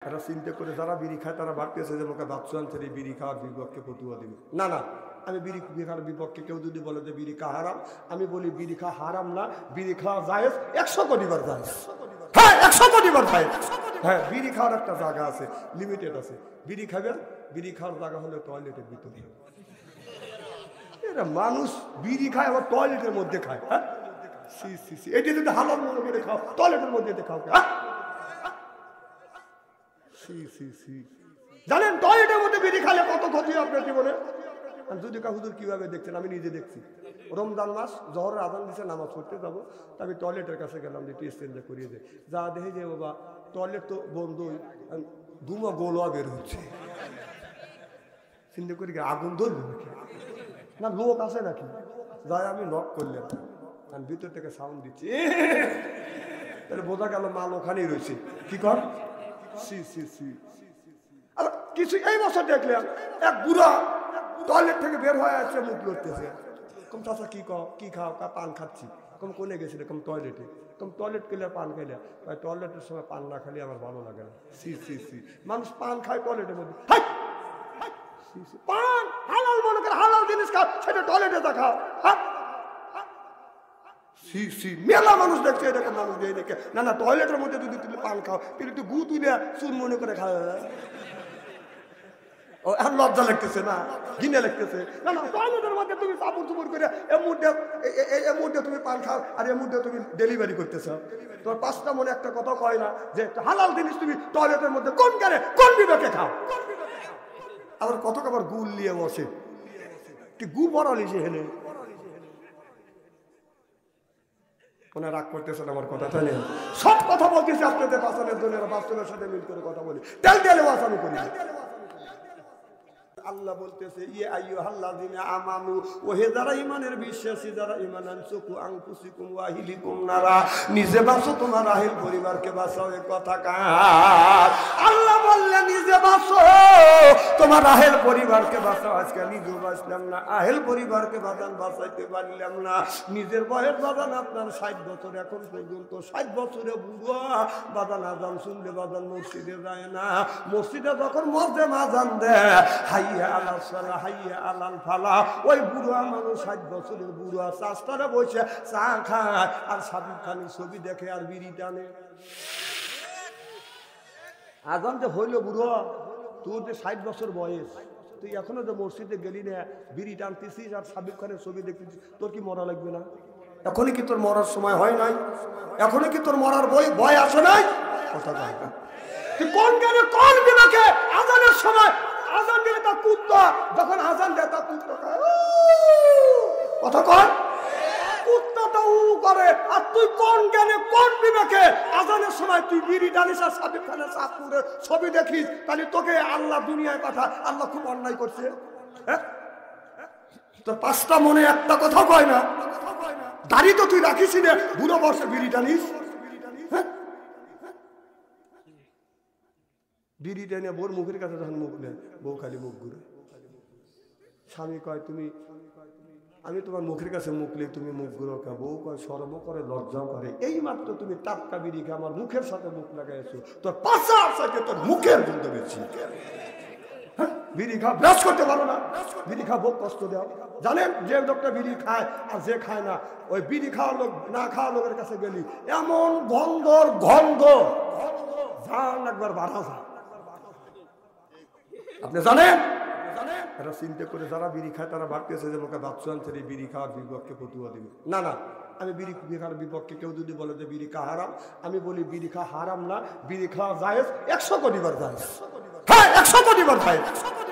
এরা চিন্তা করে যারা বিড়ি খায় তারা ভাবতেছে যে আমাকে বাচ্চান ছেড়ে বিড়ি খাওয়ার বিপক্ষে ফতুয়া দিবে। না না, আমি বিড়ি খাওয়ার বিপক্ষে। কেউ যদি বলে যে বিড়ি খাওয়া হারাম, আমি বলি বিড়ি খাওয়া হারাম না, বিড়ি খাওয়া জায়েজ, 100 কোটি বার জায়েজ। হ্যাঁ, 100 কোটি বার জায়েজ। হ্যাঁ, বিড়ি খাওয়ার একটা জায়গা আছে, লিমিটেড আছে। বিড়ি খাবেন, বিড়ি খাওয়ার জায়গা হলে টয়লেটের ভিতরে। এরা মানুষ বিড়ি খায় আবার টয়লেটের মধ্যে খায়। হ্যাঁ, সি সি সি, এটি যদি হালাল মনে করে খাও, টয়লেটের মধ্যে খাও। হ্যাঁ, জানেন টয়লেটের মধ্যে বিড়ি খালে কত ক্ষতি আপনার জীবনে? যদি হুজুর কিভাবে দেখছেন, আমি নিজে দেখছি। রমজান মাস, জহরের আজান দিচ্ছে, নামাজ পড়তে যাবো, তা আমি টয়লেটের কাছে গেলাম যে টেস্ট করিয়ে দেয়। যা দেখে যে বাবা টয়লেট তো বন্ধই, ধুমা গোলোয়া বের হচ্ছে। চিন্তা করি আগুন ধরবে না, লোক আছে নাকি? যাই আমি নক করলাম, আমি ভিতর থেকে সাউন্ড দিচ্ছি, তাহলে বোঝা গেল মাল ওখানেই রয়েছে। কি কর কিছু। এই বছর দেখলাম এক বুড়া টয়লেট থেকে বের হয়ে আসছে, মুখ লড়তেছে। কম চাচা কি খাও? পান খাচ্ছি। কম কোনে গেছিলে? কম টয়লেটে। কম টয়লেট খেলে পান খাইলে? টয়লেটের সময় পান না খালি আমার ভালো লাগে না। মানুষ পান খায় টয়লেটের মধ্যে। পান হালাল মনে করে, হালাল জিনিস খাও, সেটা টয়লেটে দেখাও। মেলা মানুষ দেখছে এরকম মানুষ দেখে। না না, টয়লেটের মধ্যে যদি তুমি পান খাও, তাহলে তুই গু তুলে চুন মনে করে খাও। ও এখন লজ্জা লাগতেছে না, ঘিনে লাগতেছে। না না, টয়লেটের মধ্যে তুমি চাপড় চুপড় করে এর মধ্যে তুমি পান খাও, আর এর মধ্যে তুমি ডেলিভারি করতেছ। তোমার পাঁচটা মনে একটা কথা কয় না যে হালাল জিনিস তুমি টয়লেটের মধ্যে কোন কারে কোন বিবেকে খাও? আবার কত আবার গুল নিয়ে বসে, কি গু পড়ালি সে হেলে। রাগ করতেছেন আমার কথা, তাই না? সব কথা বলতেছি আপনাদের বাঁচানোর জন্য, বাস্তবের সাথে মিল করে কথা বলি, তেল তেলে বাঁচানো করি। আল্লাহ বলতেছে ইয়ে আইয়ুহাল্লাযিনা আমানু, ও হে যারা ঈমানের বিশ্বাসী, যারা ঈমান আনছুকু আনফুসিকুম ওয়া আহলিকুম নারা, নিজে বাঁচো, তোমার আহল পরিবারকে বাঁচাও। এই কথা কার? আল্লাহ বললেন নিজে বাঁচো, তোমার আহল পরিবারকে বাঁচাও। আজকে নিজে বাঁচলাম না, আহল পরিবারকে বাঁচাইতে পারলাম না। নিজের বয়স বাদান আপনার 60 বছর, এখন পর্যন্ত 60 বছরে বুড়া বাদান আজান শুনলে বাদান মসজিদে যায় না। মসজিদে যখন মসজিদে আজান দেয় হাইয়া আলাল সালাহ হাইয়া আলাল ফালাহ, ওই বুড়া মানুষ 60 বছরের বুড়া চাষটারে বসে চা খায় আর সাবিক খানের ছবি দেখে আর বিড়ি টানে। আজান যে হইল বুড়ো, তোর যে 60 বছর বয়স, তুই এখনো যে মসজিদে গেলি না, বিড়ি টানতেছিস আর সাবিক খানের ছবি দেখতেছিস, তোর কি মরা লাগবে না? এখনই কি তোর মরার সময় হয় নাই? এখনই কি তোর মরার ভয় আসে নাই? কথা কয় না। তুই কোন জ্ঞানে কোন বিবেকে আজানের সময় আজান দিলে তা কুত্তা, যখন আজান দেয় তা কুত্তা কথা কয়, কুত্তাটা উ করে। আর তুই কোন জ্ঞানে কোন বিবেকে আজানের সময় তুই বিড়ি টানিস আর সাবিক খানের চাঁদপুরের ছবি দেখিস? তাহলে তোকে আল্লাহ দুনিয়ায় পাঠা, আল্লাহ খুব অন্যায় করছে। হ্যাঁ, তোর পাঁচটা মনে একটা কথা কয় না। দাড়ি তো তুই রাখিস না, বুড়ো বর্ষে বিড়ি টানিস। বিড়ি টেনে বোর মুখের কাছে যখন মুখ নেয়, বউ খালি মুখ ঘুরে। স্বামী কয় তুমি, আমি তোমার মুখের কাছে মুখ নেই, তুমি মুখ ঘুরো কে? বউ কয় শরম করে, লজ্জাও করে। এই মাত্র তুমি টাটকা বিড়ি খেয়ে আমার মুখের সাথে মুখ লাগাইছো, তোর পাশার সাথে তোর মুখের গন্ধ বেশি। বিড়ি খা, ব্রাশ করতে পারো না, বিড়ি খা, বউ কষ্ট দাও। জানেন যে লোকটা বিড়ি খায় আর যে খায় না, ওই বিড়ি খাওয়া লোক না খাওয়া লোকের কাছে গেলি এমন গন্ধর গন্ধ জান একবার বাড়া যায়। আপনি জানেন এরা চিন্তা করে যারা বিড়ি খায় তারা ভাবতেছে যে আমাকে বাচ্চান ছেড়ে বিড়ি খাওয়ার বিপক্ষে ফতুয়া দিবে। না না, আমি বিড়ি খাওয়ার বিপক্ষে। কেউ যদি বলে যে বিড়ি খাওয়া হারাম, আমি বলি বিড়ি খাওয়া হারাম না, বিড়ি খাওয়া জায়েজ, 100 কোটি বার জায়েজ। হ্যাঁ, 100 কোটি বার জায়েজ।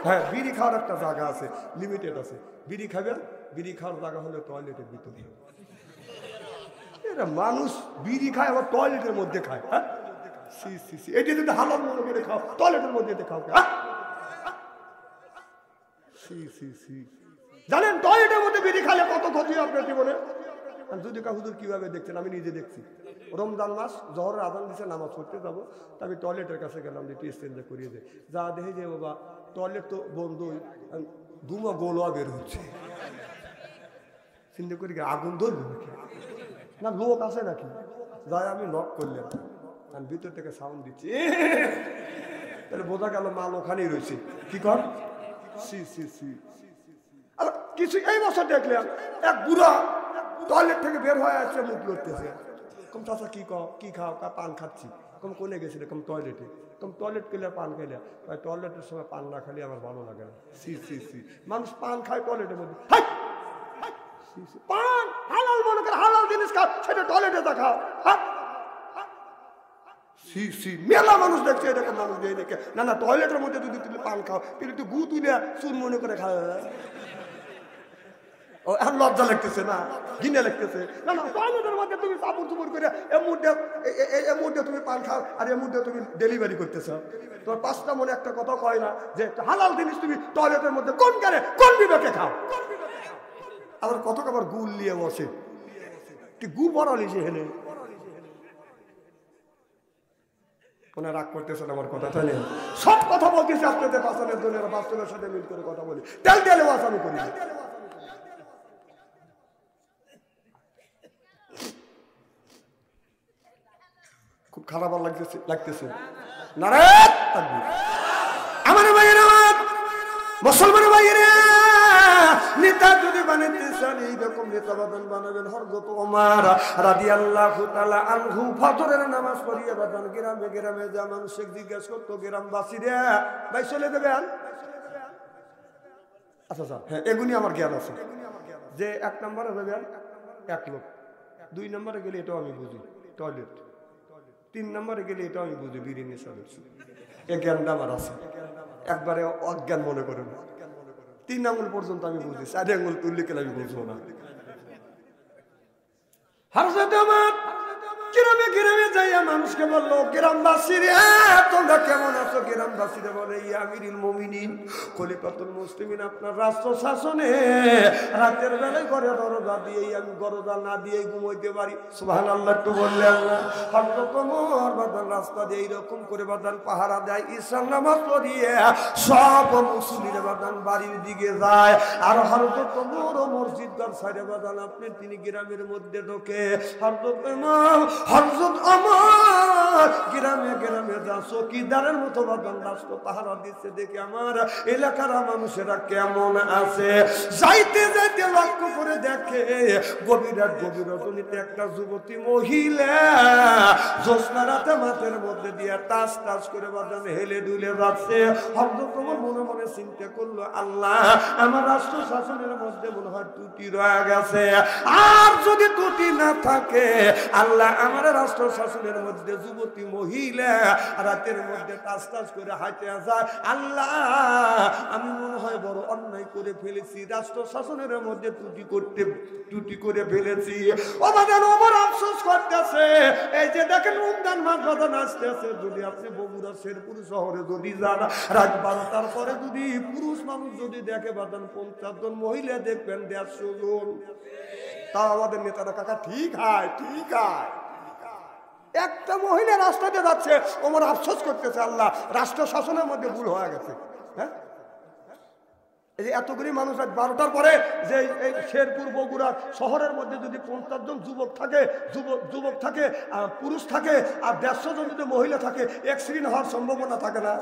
হ্যাঁ, বিড়ি খাওয়ার একটা জায়গা আছে, লিমিটেড আছে। বিড়ি খাবেন, বিড়ি খাওয়ার জায়গা হলে টয়লেটের ভিতরে। এরা মানুষ বিড়ি খায় আবার টয়লেটের মধ্যে খায়। হ্যাঁ, এটি যদি হালাল মনে করে খাও, টয়লেটের মধ্যে খাও। জানেন টয়লেটের মধ্যে বিড়ি খালে কত ক্ষতি আপনার জীবনে? যদি হুজুর কিভাবে দেখছেন, আমি নিজে দেখছি। রমজান মাস, জহরের আজান দিচ্ছে, নামাজ পড়তে যাবো, তা আমি টয়লেটের কাছে গেলাম যে টেস্ট করিয়ে দেয়। যা দেখে যে বাবা টয়লেট তো বন্ধই, ধুমা গোলোয়া বের হচ্ছে। চিন্তা করি আগুন ধরবে নাকি? না, লোক আছে নাকি? যাই আমি নক করলাম, আমি ভিতর থেকে সাউন্ড দিচ্ছি, বোঝা গেল মাল ওখানেই রয়েছে। কি কর সি সি সি আর কিছু এই বছর দেখলাম এক বুড়া টয়লেট থেকে বের হয়ে আসছে, মুখ লড়তেছে। কম চাচা কি খাও? পান খাচ্ছি। কম কোনে গেছিল? কম টয়লেটে। কম টয়লেট খেলে পান খাইলে? টয়লেটের সময় পান না খালি আমার ভালো লাগে না। সি সি সি মানুষ পান খায় টয়লেটের মধ্যে। পান হালাল মনে করে, হালাল জিনিস খাও, সেটা টয়লেটে দেখাও। সি সি মেলা মানুষ দেখছে এরকম মানুষ দিয়ে দেখে। না না, টয়লেটের মধ্যে যদি তুমি পান খাও, কিন্তু একটু গু তুলে চুন মনে করে খাও। ও এখন লজ্জা লাগতেছে না, ঘিনে লাগতেছে। না না, টয়লেটের মধ্যে তুমি চাপড় চুপড় করে এর মধ্যে তুমি পান খাও, আর এর মধ্যে তুমি ডেলিভারি করতেছ। তোমার পাঁচটা মনে একটা কথা কয় না যে হালাল জিনিস তুমি টয়লেটের মধ্যে কোন কারে কোন বিবেকে খাও? আবার কত আবার গুল নিয়ে বসে, কি গু পড়ালি সে হেলে। ওনার রাগ করতেছেন আমার কথা, তাই না? সব কথা বলতেছি আপনাদের বাঁচানোর জন্য, বাস্তবের সাথে মিল করে কথা বলি। তেল তেলে বাঁচানো করি। খুব খারাপ লাগতেছে না রে আমার ভাইয়ের, আমার মুসলমান ভাইয়ের। নেতা যদি বানাতে চান এইরকম নেতা বানাবেন। হযরত ওমর রাদিয়াল্লাহু তাআলা আনহু ফজরের নামাজ পড়িয়ে বাদান গ্রামে গ্রামে যা মানুষকে জিজ্ঞেস করতো, গ্রামবাসীরা ভাই চলে দেবেন? আচ্ছা আচ্ছা, হ্যাঁ এগুলি আমার জ্ঞান আছে। যে 1 নম্বরে যাবেন 1 লোক, 2 নম্বরে গেলে এটাও আমি বুঝি টয়লেট, 3 নম্বরে গেলে এটাও আমি বুঝি বিরিয়ানি সার্ভিস। এই জ্ঞানটা আমার আছে, একবারে অজ্ঞান মনে করে না। 3 আঙুল পর্যন্ত আমি বুঝি, 4 আঙুল তুললে গেলে আমি বুঝবো না। হযরত ওমর গ্রামে গ্রামে যাইয়া মানুষকে বললো, গ্রামবাসীরা তোমরা কেমন আছো? গ্রামবাসীরা বলে, ইয়া আমিরুল মুমিনিন খলিফাতুল মুসলিমিন, আপনার রাষ্ট্র শাসনে রাতের বেলায় ঘরে দরজা দিয়েই আমি দরজা না দিয়েই ঘুমাইতে পারি। সুবহানাল্লাহ একটু বললেন না? হযরত ওমর বাদান রাস্তা দিয়ে এইরকম করে বাদান পাহারা দেয়, ঈশার নামাজ পড়িয়ে সব মুসলিমের বাদান বাড়ির দিকে যায়। আর হযরত ওমর মসজিদদার সাইডে বাদান তিনি গ্রামের মধ্যে ঢোকে। হযরত ওমর গ্রামে গ্রামে যা চৌকিদারের মতো বাদান রাষ্ট্র পাহারা দিচ্ছে, দেখে আমার এলাকার মানুষেরা কেমন আছে। যাইতে যাইতে লক্ষ্য করে দেখে গভীর রজনীতে একটা যুবতী মহিলা জ্যোৎস্না রাতে মাঠের মধ্যে দিয়ে টাচ টাচ করে বাদান হেলে দুলে যাচ্ছে। হযরত ওমর মনে মনে চিন্তা করলো, আল্লাহ আমার রাষ্ট্র শাসনের মধ্যে মনে হয় ত্রুটি রয়ে গেছে। আর যদি ত্রুটি না থাকে, আল্লাহ আমার রাষ্ট্র শাসনের মধ্যে যুবতী মহিলা রাতের মধ্যে টাচ টাচ করে হাঁটে যায়, আল্লাহ আমি মনে হয় বড় অন্যায় করে ফেলেছি, রাষ্ট্র শাসনের মধ্যে ত্রুটি করে ফেলেছি। ওমর আফসোস করতেছে। এই যে দেখেন রমজান মাস বাদান আসতেছে, যদি আপনি বগুড়া শেরপুর শহরে যদি যান, রাত 12টার পরে যদি পুরুষ মানুষ যদি দেখে বাদান 50 জন, মহিলা দেখবেন 150 জন। তাও আমাদের নেতারা কাকা ঠিক হয়, ঠিক হয়। একটা মহিলা রাস্তা দিয়ে যাচ্ছে, ওমর আফসোস করতেছে, আল্লাহ রাষ্ট্র শাসনের মধ্যে ভুল হয়ে গেছে। হ্যাঁ, এই যে এতগুলি মানুষ রাত 12টার পরে যে এই শেরপুর বগুড়া শহরের মধ্যে যদি 50 জন যুবক থাকে পুরুষ থাকে, আর 150 জন যদি মহিলা থাকে, অ্যাক্সিডেন্ট হওয়ার সম্ভাবনা থাকে না?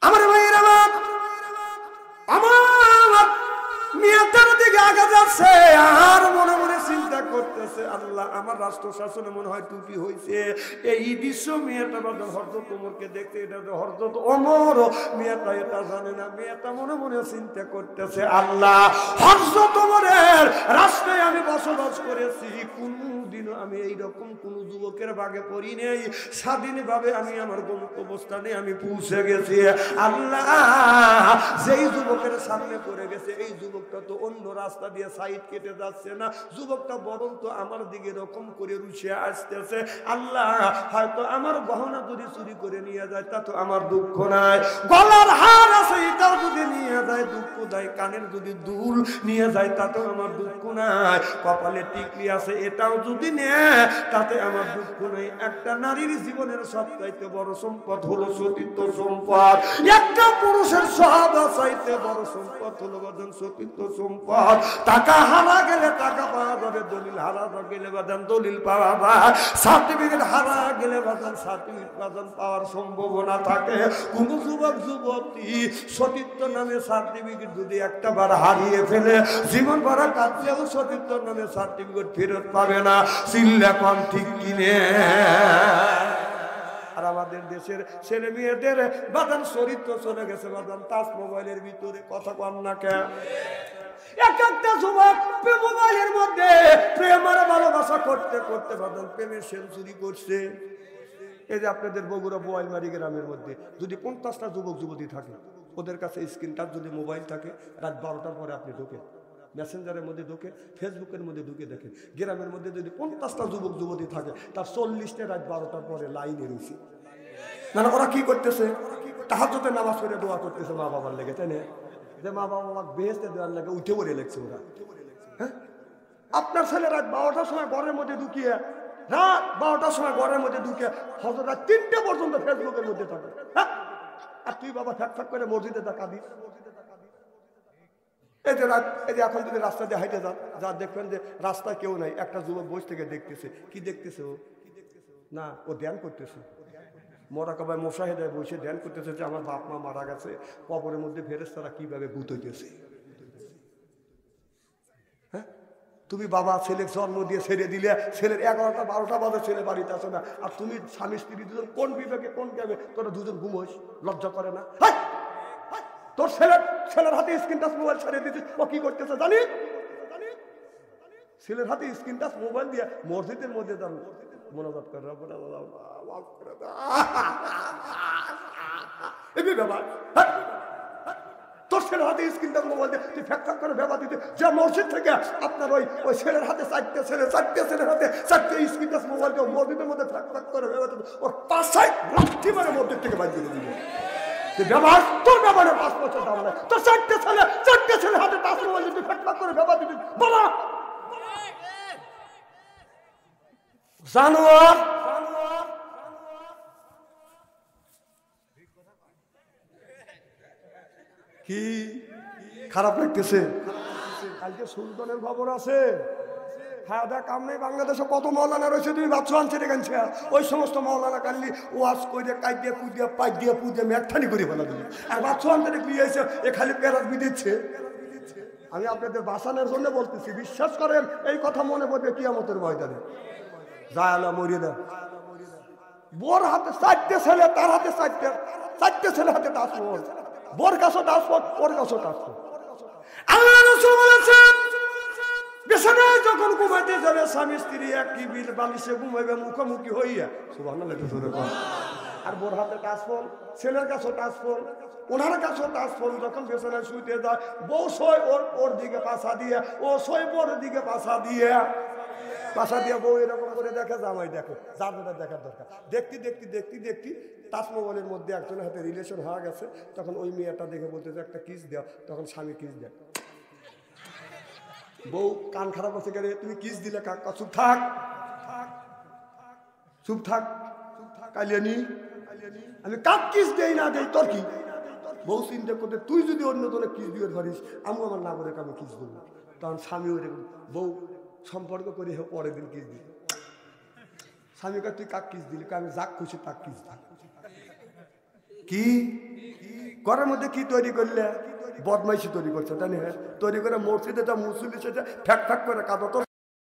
আমার ভাইয়ের, আমার মেয়েটার দিকে আগে যাচ্ছে, আর মনে মনে চিন্তা করতেছে, আল্লাহ আমার রাষ্ট্র শাসনে মনে হয় ত্রুটি হয়েছে। এই দৃশ্য মেয়েটা হযরত ওমরকে দেখতে, এটা হযরত ওমর মেয়েটা এটা জানে না। মেয়েটা মনে মনে চিন্তা করতেছে, আল্লাহ হযরত ওমরের রাষ্ট্রে আমি বসবাস করেছি, কোনদিনও আমি এইরকম কোন যুবকের ভাগে পড়ি নেই। স্বাধীনভাবে আমি আমার গন্তব্যস্থানে আমি পৌঁছে গেছি। আল্লাহ যেই যুবকের সামনে পড়ে গেছে, এই যুবকটা তো অন্য রাস্তা দিয়ে সাইড কেটে যাচ্ছে না, যুবকটা বরং তো আমার দিকে এরকম করে রুশে আসতেছে। আল্লাহ হয়তো আমার গহনা যদি চুরি করে নিয়ে যায়, তা তো আমার দুঃখ নাই। গলার হার আছে, এটাও যদি নিয়ে যায় দুঃখ দেয়। কানের যদি দুল নিয়ে যায়, তাতেও আমার দুঃখ নাই। কপালে টিকলি আছে, এটাও যদি নেয়, তাতে আমার দুঃখ নাই। একটা নারীর জীবনের সবচাইতে বড় সম্পদ হলো সতীত্ব সম্পদ। একটা পুরুষের সবচাইতে বড় সম্পদ হলো সতীত্ব সম্পদ। টাকা হারা গেলে টাকা পাওয়া যাবে, দলিল হারা গেলে বাদান দলিল পাওয়া যায়, সার্টিফিকেট হারা গেলে বাদান সার্টিফিকেট বাদান পাওয়ার সম্ভাবনা থাকে। কোন যুবক যুবতী সতীত্ব নামে সার্টিফিকেট যদি একটা বার হারিয়ে ফেলে, জীবন ভরা কাটলেও সতীত্ব নামে সার্টিফিকেট ফেরত পাবে না। চিল্লা কম ঠিক কিনে। আর আমাদের দেশের ছেলে মেয়েদের বাদান চরিত্র চলে গেছে বাদান টাচ মোবাইলের ভিতরে। কথা কম না কেন? এক একটা যুবক মোবাইলের মধ্যে প্রেম আর ভালোবাসা করতে করতে বাদান প্রেমের সেঞ্চুরি করছে। এই যে আপনাদের বগুড়া বোয়ালমারি গ্রামের মধ্যে যদি 50টা যুবক যুবতী থাকে, ওদের কাছে স্ক্রিন টাচ যদি মোবাইল থাকে, রাত 12টার পরে আপনি ঢোকেন, মেসেঞ্জারের মধ্যে ঢুকে, ফেসবুকের মধ্যে ঢুকে দেখেন, গ্রামের মধ্যে যদি 50টা যুবক যুবতী থাকে, তার 40টা রাত 12টার পরে লাইনে রয়েছে। না, ওরা কি করতেছে? তাহাজ্জুদের নামাজ পড়ে দোয়া করতেছে মা বাবার লেগে, তাই না? যে মা বাবা আমাকে বেহেশতে দেওয়ার লেগে উঠে পড়ে লেগছে ওরা। হ্যাঁ, আপনার ছেলে রাত 12টার সময় ঘরের মধ্যে ঢুকিয়ে, রাত 12টার সময় ঘরের মধ্যে ঢুকে হযরত রাত 3টা পর্যন্ত ফেসবুকের মধ্যে থাকে। হ্যাঁ, আর তুই বাবা ফ্যাক ফ্যাক করে মসজিদে টাকা দিস। এই যে রাত, এই যে এখন যদি রাস্তা দিয়ে হাইটে যান, যা দেখবেন যে রাস্তায় কেউ নাই, একটা যুবক বসে থেকে দেখতেছে। কি দেখতেছে ও? না, ও ধ্যান করতেছে। মরা কবাই মোশাহেদায় বসে ধ্যান করতেছে যে আমার বাপ মা মারা গেছে, কবরের মধ্যে ফেরেশতারা কিভাবে ভূত হইতেছে। হ্যাঁ, তুমি বাবা ছেলে জন্ম দিয়ে ছেড়ে দিলে, ছেলের 11টা 12টা বাজে ছেলে বাড়িতে আসে না, আর তুমি স্বামী স্ত্রী দুজন কোন বিবেকে কোন ক্যাবে তোরা দুজন ঘুমোস? লজ্জা করে না? তোর ছেলের হাতে স্ক্রিন টাচ মোবাইল ছেড়ে দিচ্ছিস, ও কি করতেছে জানি? ছেলের হাতে স্ক্রিন টাচ মোবাইল দিয়ে মসজিদের মধ্যে যান মোনাজাত করে, তোর ছেলের হাতে স্ক্রিন টাচ মোবাইল দিয়ে তুই ফ্যাক ফ্যাক করে ব্যবহার দিতে, যে মসজিদ থেকে আপনার ওই ছেলের হাতে চারটে ছেলের হাতে 4টে স্ক্রিন টাচ মোবাইল দিয়ে মসজিদের মধ্যে ফ্যাক ফ্যাক করে ব্যবহার দিতে, ওর পাশায় লাঠি মারে মসজিদ থেকে বাইর করে দিবে। ব্যবহার তোর ব্যবহারে 5 বছর দাম নাই, তোর 4টে ছেলে হাতে টাচ মোবাইল দিয়ে ফ্যাক ফ্যাক করে ব্যবহার দিতে বাবা জানোয়ার। কি খারাপ লাগতেছে? কালকে সুলতানের খবর আছে, হ্যাঁ দেখ কাম নেই, বাংলাদেশে কত মৌলানা রয়েছে, তুমি ভাবছো আনছে গেছে, ওই সমস্ত মৌলানা কালি ওয়াজ করে কাইদিয়ে পুজিয়ে পাই দিয়ে পুজিয়ে মেঠানি করে ফেলা দিল। আর ভাবছো আনতে কি হয়েছে, এ খালি পেরাজ বিদিচ্ছে। আমি আপনাদের বাঁচানোর জন্য বলতেছি, বিশ্বাস করেন এই কথা মনে পড়বে কিয়ামতের ময়দানে। যায় আল্লাহ মরিয়ে দেন। বোর হাতে 4টে ছেলে, তার হাতে 4টে ছেলে হাতে টাচফোন, বোর কাছে টাচফোন, ওর কাছে টাচফোন। আল্লাহ রাসূল বলেছেন, বিছানায় যখন ঘুমাইতে যাবে স্বামী স্ত্রী একই বালিশে ঘুমাইবে মুখোমুখি হইয়া, সুবহানাল্লাহ। আর বোর হাতে টাচফোন, ছেলের কাছে টাচফোন, ওনার কাছে টাচফোন। যখন বিছানায় শুইতে যায়, বউ শোয় ওর দিকে পাছা দিয়ে, ও শোয় বোর দিকে পাছা দিয়ে বউ এরকম করে দেখে, জামাই দেখে, যার যেটা দেখার দরকার। দেখতে টাচ মোবাইলের মধ্যে একজনের হাতে রিলেশন হয়ে গেছে, তখন ওই মেয়েটা দেখে বলতেছে একটা কিস দেও, তখন স্বামী কিস দেয়। বউ কান খারাপ হচ্ছে, গেলে তুমি কিস দিলে কাকা? চুপ থাক কালিয়ানি, আমি কাক কিস দেই না দেই তোর কি? বউ চিন্তা করতে, তুই যদি অন্য জনে কিস দিয়ে ধরিস, আমি আমার না করে আমি কিস দেবো। তখন স্বামী ওই বউ সম্পর্ক করে পরের দিন কিস দিল। স্বামীকে তুই কাক কিস দিলি? আমি যাক খুশি তাক কিস দিই। কি ঘরের মধ্যে কি তৈরি করলে? বদমাইশি তৈরি করছে, তাই না? তৈরি করে মসজিদে মুসলিম এসেছে, ফ্যাক ফ্যাক করে কাঁদো।